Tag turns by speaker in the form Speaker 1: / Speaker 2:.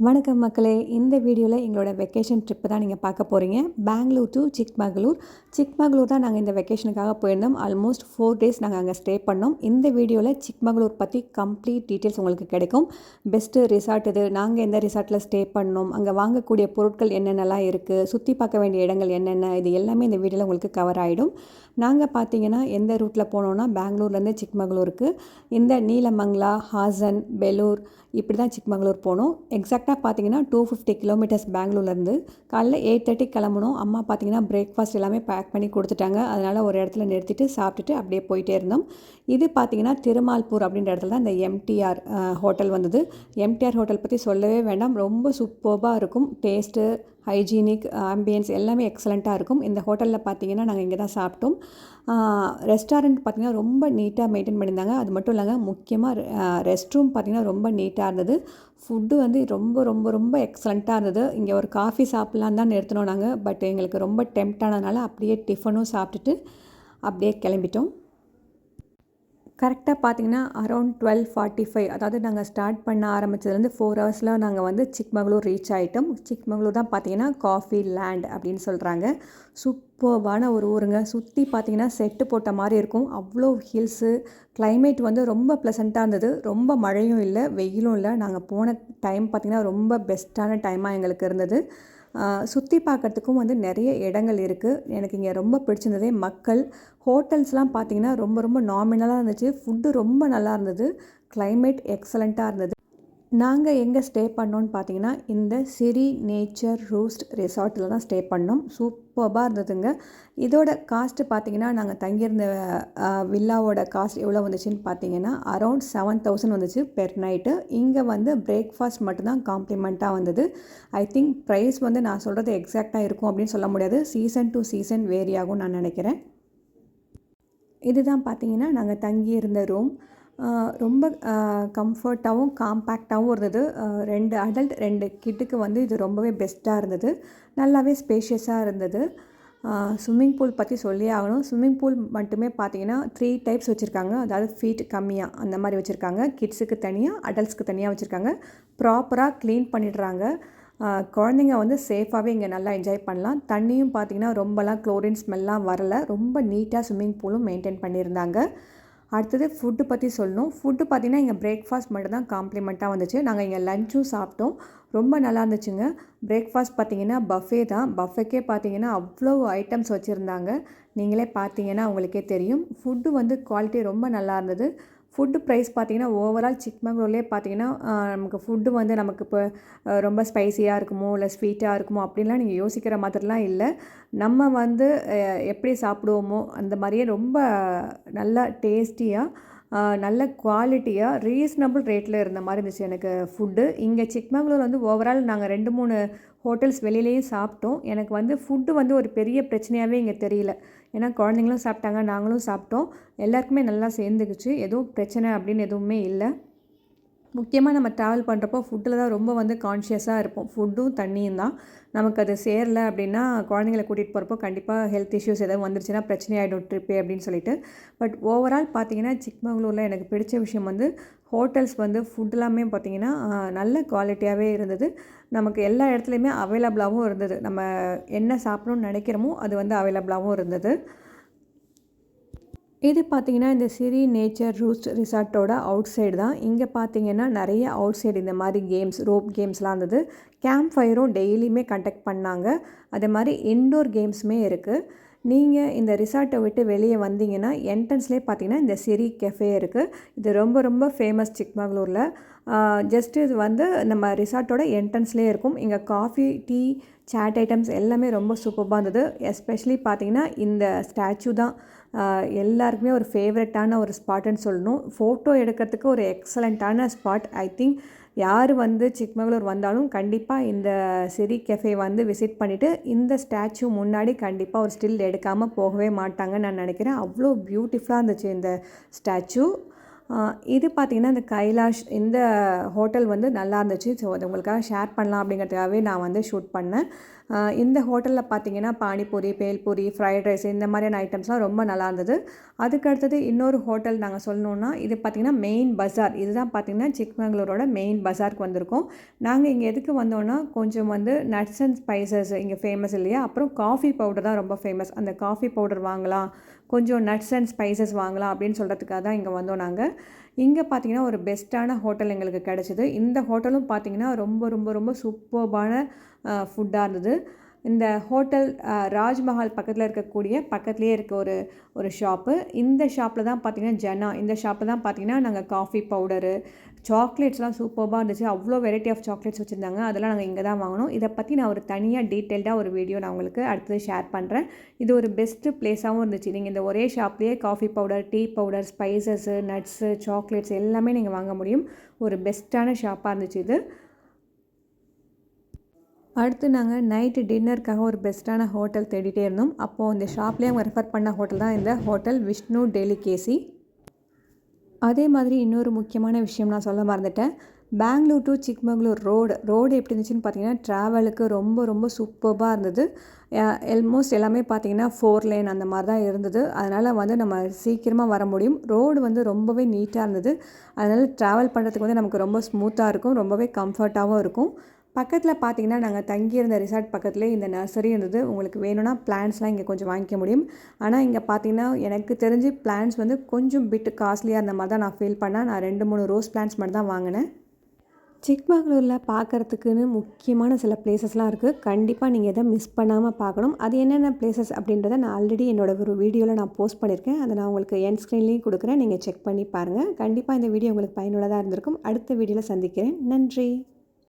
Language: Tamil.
Speaker 1: வணக்கம் மக்களே. இந்த வீடியோவில் எங்களோட வெக்கேஷன் ட்ரிப்பு தான் நீங்கள் பார்க்க போகிறீங்க. பெங்களூர் டு சிக்மகளூர். சிக்மகளூர் தான் நாங்கள் இந்த வெக்கேஷனுக்காக போயிருந்தோம். ஆல்மோஸ்ட் 4 டேஸ் நாங்கள் அங்கே ஸ்டே பண்ணோம். இந்த வீடியோவில் சிக்மகளூர் பற்றி கம்ப்ளீட் டீட்டெயில்ஸ் உங்களுக்கு கிடைக்கும். பெஸ்ட்டு ரிசார்ட் இது, நாங்கள் எந்த ரிசார்ட்டில் ஸ்டே பண்ணோம், அங்கே வாங்கக்கூடிய பொருட்கள் என்னென்னலாம் இருக்குது, சுற்றி பார்க்க வேண்டிய இடங்கள் என்னென்ன, இது எல்லாமே இந்த வீடியோவில் உங்களுக்கு கவர் ஆகிடும். நாங்கள் பார்த்தீங்கன்னா எந்த ரூட்டில் போனோன்னா பெங்களூர்லேருந்து சிக்மகளூருக்கு இந்த நீலமங்கலா, ஹாசன், பெலூர் இப்படி தான் சிக்மகளூர் போனோம். எக்ஸாக்டாக பார்த்தீங்கன்னா 250 கிலோமீட்டர்ஸ் பெங்களூர்லேருந்து. காலைல 8:30 கிளம்பணும். அம்மா பார்த்தீங்கன்னா பிரேக்ஃபாஸ்ட் எல்லாமே பேக் பண்ணி கொடுத்துட்டாங்க. அதனால் ஒரு இடத்துல நிறுத்திட்டு சாப்பிட்டுட்டு அப்படியே போயிட்டே இருந்தோம். இது பார்த்தீங்கன்னா திருமால்பூர் அப்படின்ற இடத்துல தான் இந்த எம்டிஆர் ஹோட்டல் வந்தது. எம்டிஆர் ஹோட்டல் பற்றி சொல்லவே வேண்டாம், ரொம்ப சூப்பர்பாக இருக்கும். டேஸ்ட்டு, ஹைஜீனிக், ஆம்பியன்ஸ் எல்லாமே எக்ஸலண்ட்டாக இருக்கும். இந்த ஹோட்டலில் பார்த்தீங்கன்னா நாங்கள் இங்கே தான் சாப்பிட்டோம். ரெஸ்டாரண்ட் பார்த்திங்கன்னா ரொம்ப நீட்டாக மெயின்டைன் பண்ணியிருந்தாங்க. அது மட்டும் இல்லைங்க, முக்கியமாக ரெஸ்ட் ரூம் பார்த்திங்கன்னா ரொம்ப நீட்டாக இருந்தது. ஃபுட்டு வந்து ரொம்ப ரொம்ப ரொம்ப எக்ஸலண்ட்டாக இருந்தது. இங்கே ஒரு காஃபி சாப்பிட்லான்னு தான் நிறுத்தினோம் நாங்கள். பட் எங்களுக்கு ரொம்ப டெம்ப்ட் ஆனதுனால அப்படியே டிஃபனும் சாப்பிட்டுட்டு அப்படியே கிளம்பிட்டோம். கரெக்டாக பார்த்தீங்கன்னா அரௌண்ட் 12:45, அதாவது நாங்கள் ஸ்டார்ட் பண்ண ஆரம்பித்ததுலேருந்து 4 ஹவர்ஸில் நாங்கள் வந்து சிக்மகளூர் ரீச் ஆகிட்டோம். சிக்மகளூர் தான் பார்த்தீங்கன்னா காஃபி லேண்ட் அப்படின்னு சொல்கிறாங்க. சூப்பர்பான ஒரு ஊருங்க. சுற்றி பார்த்தீங்கன்னா செட்டு போட்ட மாதிரி இருக்கும். அவ்வளோ ஹில்ஸு, கிளைமேட் வந்து ரொம்ப ப்ளசண்ட்டாக இருந்தது. ரொம்ப மழையும் இல்லை, வெயிலும் இல்லை. நாங்கள் போன டைம் பார்த்திங்கன்னா ரொம்ப பெஸ்ட்டான டைமாக எங்களுக்கு இருந்தது. சுற்றி பார்க்குறதுக்கும் வந்து நிறைய இடங்கள் இருக்குது. எனக்கு இங்கே ரொம்ப பிடிச்சிருந்ததே மக்கள். ஹோட்டல்ஸ்லாம் பார்த்திங்கன்னா ரொம்ப ரொம்ப நாமினலாக இருந்துச்சு. ஃபுட்டு ரொம்ப நல்லா இருந்தது. கிளைமேட் எக்ஸலண்ட்டாக இருந்தது. நாங்கள் எங்கே ஸ்டே பண்ணோன்னு பார்த்தீங்கன்னா இந்த சிரி நேச்சர் ரூஸ்ட் ரிசார்ட்டில் தான் ஸ்டே பண்ணோம். சூப்பர்பாக இருந்ததுங்க. இதோட காஸ்ட்டு பார்த்தீங்கன்னா நாங்கள் தங்கியிருந்த வில்லாவோட காஸ்ட் எவ்வளோ வந்துச்சுன்னு பார்த்தீங்கன்னா அரௌண்ட் 7,000 வந்துச்சு பெர் நைட்டு. இங்கே வந்து பிரேக்ஃபாஸ்ட் மட்டும்தான் காம்ப்ளிமெண்ட்டாக வந்தது. ஐ திங்க் ப்ரைஸ் வந்து நான் சொல்கிறது எக்ஸாக்டாக இருக்கும் அப்படின்னு சொல்ல முடியாது. சீசன் டு சீசன் வேரி ஆகும் நான் நினைக்கிறேன். இதுதான் பார்த்தீங்கன்னா நாங்கள் தங்கியிருந்த ரூம். ரொம்ப கம்ஃபர்ட்டாகவும் காம்பேக்டாகவும் இருந்தது. 2 அடல்ட் 2 கிட்டுக்கு வந்து இது ரொம்பவே பெஸ்ட்டாக இருந்தது. நல்லாவே ஸ்பேஷியஸாக இருந்தது. ஸ்விம்மிங் பூல் பற்றி சொல்லியே ஆகணும். ஸ்விம்மிங் பூல் மட்டுமே பார்த்தீங்கன்னா 3 டைப்ஸ் வச்சுருக்காங்க. அதாவது ஃபீட் கம்மியாக அந்த மாதிரி வச்சுருக்காங்க. கிட்ஸுக்கு தனியாக, அடல்ட்ஸ்க்கு தனியாக வச்சுருக்காங்க. ப்ராப்பராக க்ளீன் பண்ணிடுறாங்க. குழந்தைங்க வந்து சேஃபாகவே இங்கே நல்லா என்ஜாய் பண்ணலாம். தண்ணியும் பார்த்திங்கன்னா ரொம்பலாம் குளோரின் ஸ்மெல்லாம் வரலை. ரொம்ப நீட்டாக ஸ்விம்மிங் பூலும் மெயின்டைன் பண்ணியிருந்தாங்க. அடுத்தது ஃபுட்டு பற்றி சொல்லணும். ஃபுட்டு பார்த்திங்கன்னா இங்கே பிரேக்ஃபாஸ்ட் மட்டும் தான் காம்ப்ளிமெண்ட்டாக வந்துச்சு. நாங்கள் இங்கே லஞ்சும் சாப்பிட்டோம். ரொம்ப நல்லா இருந்துச்சுங்க. பிரேக்ஃபாஸ்ட் பார்த்திங்கன்னா பஃபே தான். பஃபேக்கே பார்த்திங்கன்னா அவ்வளோ ஐட்டம்ஸ் வச்சுருந்தாங்க. நீங்களே பார்த்தீங்கன்னா உங்களுக்கே தெரியும். ஃபுட்டு வந்து குவாலிட்டி ரொம்ப நல்லா இருந்தது. ஃபுட்டு ப்ரைஸ் பார்த்திங்கன்னா ஓவரால் சிக்மகளூர்லேயே பார்த்திங்கன்னா நமக்கு ஃபுட்டு வந்து நமக்கு இப்போ ரொம்ப ஸ்பைஸியாக இருக்குமோ இல்லை ஸ்வீட்டாக இருக்குமோ அப்படின்லாம் நீங்கள் யோசிக்கிற மாதிரிலாம் இல்லை. நம்ம வந்து எப்படி சாப்பிடுவோமோ அந்த மாதிரியே ரொம்ப நல்லா டேஸ்டியாக, நல்ல குவாலிட்டியாக, ரீசனபிள் ரேட்டில் இருந்த மாதிரி இருந்துச்சு எனக்கு ஃபுட்டு. இங்கே சிக்மகளூர் வந்து ஓவரால் நாங்கள் 2-3 ஹோட்டல்ஸ் வெளியிலேயும் சாப்பிட்டோம். எனக்கு வந்து ஃபுட்டு வந்து ஒரு பெரிய பிரச்சனையாகவே இங்கே தெரியல. ஏன்னா குழந்தைங்களும் சாப்பிட்டாங்க, நாங்களும் சாப்பிட்டோம். எல்லாருக்குமே நல்லா சேர்ந்துக்குச்சு. எதுவும் பிரச்சனை அப்படின்னு எதுவுமே இல்லை. முக்கியமாக நம்ம ட்ராவல் பண்ணுறப்போ ஃபுட்டில் தான் ரொம்ப வந்து கான்ஷியஸாக இருப்போம். ஃபுட்டும் தண்ணியும் தான். நமக்கு அது சேரல அப்படின்னா குழந்தைங்கள கூட்டிகிட்டு போகிறப்போ கண்டிப்பாக ஹெல்த் இஷ்யூஸ் எதாவது வந்துருச்சுன்னா பிரச்சனை ஆகிடும் ட்ரிப்பே அப்படின்னு சொல்லிட்டு. பட் ஓவரால் பார்த்திங்கன்னா சிக்மகளூரில் எனக்கு பிடிச்ச விஷயம் வந்து ஹோட்டல்ஸ் வந்து ஃபுட் எல்லாமே பார்த்திங்கன்னா நல்ல குவாலிட்டியாகவே இருந்தது. நமக்கு எல்லா இடத்துலையுமே அவைலபிளாகவும் இருந்தது. நம்ம என்ன சாப்பிடணும்னு நினைக்கிறோமோ அது வந்து அவைலபிளாகவும் இருந்தது. இது பார்த்திங்கன்னா இந்த சிரி நேச்சர் ரூஸ்ட் ரிசார்ட்டோட அவுட் சைடு தான். இங்கே பார்த்திங்கன்னா நிறைய அவுட் சைடு இந்த மாதிரி கேம்ஸ், ரோப் கேம்ஸ்லாம் இருந்தது. கேம்ப் ஃபயரும் டெய்லியுமே கண்டக்ட் பண்ணாங்க. அதே மாதிரி இன்டோர் கேம்ஸுமே இருக்குது. நீங்கள் இந்த ரிசார்ட்டை விட்டு வெளியே வந்தீங்கன்னா என்ட்ரன்ஸ்லேயே பார்த்தீங்கன்னா இந்த சிரி கெஃபே இருக்குது. இது ரொம்ப ரொம்ப ஃபேமஸ் சிக்மகளூரில். ஜஸ்ட்டு இது வந்து நம்ம ரிசார்ட்டோட என்ட்ரன்ஸ்லேயே இருக்கும். இங்கே காஃபி, டீ, சாட் ஐட்டம்ஸ் எல்லாமே ரொம்ப சூப்பராக இருந்தது. எஸ்பெஷலி பார்த்திங்கன்னா இந்த ஸ்டாச்சு தான் எல்லாருக்குமே ஒரு ஃபேவரட்டான ஒரு ஸ்பாட்டுன்னு சொல்லணும். ஃபோட்டோ எடுக்கிறதுக்கு ஒரு எக்ஸலண்ட்டான ஸ்பாட். ஐ திங்க் யார் வந்து சிக்மகளூர் வந்தாலும் கண்டிப்பாக இந்த சிரி கெஃபே வந்து விசிட் பண்ணிவிட்டு இந்த ஸ்டாச்சு முன்னாடி கண்டிப்பாக ஒரு ஸ்டில் எடுக்காமல் போகவே மாட்டாங்கன்னு நான் நினைக்கிறேன். அவ்வளோ பியூட்டிஃபுல்லாக இருந்துச்சு இந்த ஸ்டாச்சு. இது பார்த்திங்கன்னா இந்த கைலாஷ் இந்த ஹோட்டல் வந்து நல்லா இருந்துச்சு. ஸோ அது உங்களுக்காக ஷேர் பண்ணலாம் அப்படிங்கிறதுக்காகவே நான் வந்து ஷூட் பண்ணேன். இந்த ஹோட்டலில் பார்த்திங்கன்னா பானிபூரி, பேல்பூரி, ஃப்ரைட் ரைஸ் இந்த மாதிரியான ஐட்டம்ஸ்லாம் ரொம்ப நல்லா இருந்தது. அதுக்கடுத்தது இன்னொரு ஹோட்டல் நாங்கள் சொல்லணுன்னா இது பார்த்திங்கன்னா மெயின் பஸார். இதுதான் பார்த்திங்கன்னா சிக்மங்களூரோட மெயின் பஸாருக்கு வந்திருக்கோம். நாங்கள் இங்கே எதுக்கு வந்தோன்னா கொஞ்சம் வந்து நட்ஸ் அண்ட் ஸ்பைசஸ் இங்கே ஃபேமஸ் இல்லையா, அப்புறம் காஃபி பவுடர் தான் ரொம்ப ஃபேமஸ். அந்த காஃபி பவுடர் வாங்கலாம், கொஞ்சம் நட்ஸ் அண்ட் ஸ்பைசஸ் வாங்கலாம் அப்படின்னு சொல்கிறதுக்காக தான் இங்கே வந்தோம் நாங்கள். இங்கே பார்த்திங்கன்னா ஒரு பெஸ்ட்டான ஹோட்டல் எங்களுக்கு கிடச்சிது. இந்த ஹோட்டலும் பார்த்திங்கன்னா ரொம்ப ரொம்ப ரொம்ப சூப்பர்பான ஃபுட்டாக இருந்தது. இந்த ஹோட்டல் ராஜ்மஹால் பக்கத்துலேயே இருக்க ஒரு ஷாப்பு. இந்த ஷாப்பில் தான் பார்த்திங்கன்னா இந்த ஷாப்பில் தான் பார்த்திங்கன்னா நாங்கள் காஃபி பவுடரு, சாக்லேட்ஸ்லாம் சூப்பர்பாக இருந்துச்சு. அவ்வளோ வெரைட்டி ஆஃப் சாக்லேட்ஸ் வச்சுருந்தாங்க. அதெல்லாம் நாங்கள் இங்கே தான் வாங்கினோம். இதை பற்றி நான் ஒரு தனியாக டீட்டெயில்டாக ஒரு வீடியோ நான் உங்களுக்கு அடுத்தது ஷேர் பண்ணுறேன். இது ஒரு பெஸ்ட்டு ப்ளேஸாகவும் இருந்துச்சு. நீங்கள் இந்த ஒரே ஷாப்லேயே coffee powder, tea powder, spices, nuts, chocolates எல்லாமே நீங்கள் வாங்க முடியும். ஒரு பெஸ்ட்டான ஷாப்பாக இருந்துச்சு இது. அடுத்து நாங்கள் நைட்டு டின்னருக்காக ஒரு பெஸ்ட்டான ஹோட்டல் தேடிட்டே இருந்தோம். அப்போது இந்த ஷாப்லேயே அவங்க ரெஃபர் பண்ண ஹோட்டல் தான் இந்த ஹோட்டல் விஷ்ணு டெலிகேசி. அதே மாதிரி இன்னொரு முக்கியமான விஷயம் நான் சொல்ல மறந்துட்டேன். பெங்களூர் டு சிக்மங்களூர் ரோடு எப்படி இருந்துச்சுன்னு பார்த்தீங்கன்னா ட்ராவலுக்கு ரொம்ப ரொம்ப சூப்பர்பாக இருந்தது. ஆல்மோஸ்ட் எல்லாமே பார்த்தீங்கன்னா 4 லேன் அந்த மாதிரி தான் இருந்தது. அதனால் வந்து நம்ம சீக்கிரமாக வர முடியும். ரோடு வந்து ரொம்பவே நீட்டாக இருந்தது. அதனால் ட்ராவல் பண்ணுறதுக்கு வந்து நமக்கு ரொம்ப ஸ்மூத்தாக இருக்கும், ரொம்பவே கம்ஃபர்ட்டாகவும் இருக்கும். பக்கத்தில் பார்த்தீங்கன்னா நாங்கள் தங்கியிருந்த ரிசார்ட் பக்கத்துலேயே இந்த நர்சரி இருந்தது. உங்களுக்கு வேணும்னா பிளான்ட்ஸ்லாம் இங்கே கொஞ்சம் வாங்கிக்க முடியும். ஆனால் இங்கே பார்த்தீங்கன்னா எனக்கு தெரிஞ்சு பிளான்ட்ஸ் வந்து கொஞ்சம் பிட் காஸ்ட்லியாக இருந்த மாதிரி தான் நான் ஃபீல் பண்ணேன். நான் 2-3 ரோஸ் பிளான்ட்ஸ் மட்டும் தான் வாங்கினேன். சிக்மங்களூரில் பார்க்குறதுக்குன்னு முக்கியமான சில பிளேசஸ்லாம் இருக்குது. கண்டிப்பாக நீங்கள் எதை மிஸ் பண்ணாமல் பார்க்கணும். அது என்னென்ன பிளேசஸ் அப்படின்றத நான் ஆல்ரெடி என்னோடய ஒரு வீடியோவில் நான் போஸ்ட் பண்ணியிருக்கேன். அதை நான் உங்களுக்கு என் ஸ்க்ரீன்லேயும் கொடுக்குறேன். நீங்கள் செக் பண்ணி பாருங்கள். கண்டிப்பாக இந்த வீடியோ உங்களுக்கு பயனுள்ளதாக இருந்திருக்கும். அடுத்த வீடியோவில் சந்திக்கிறேன். நன்றி.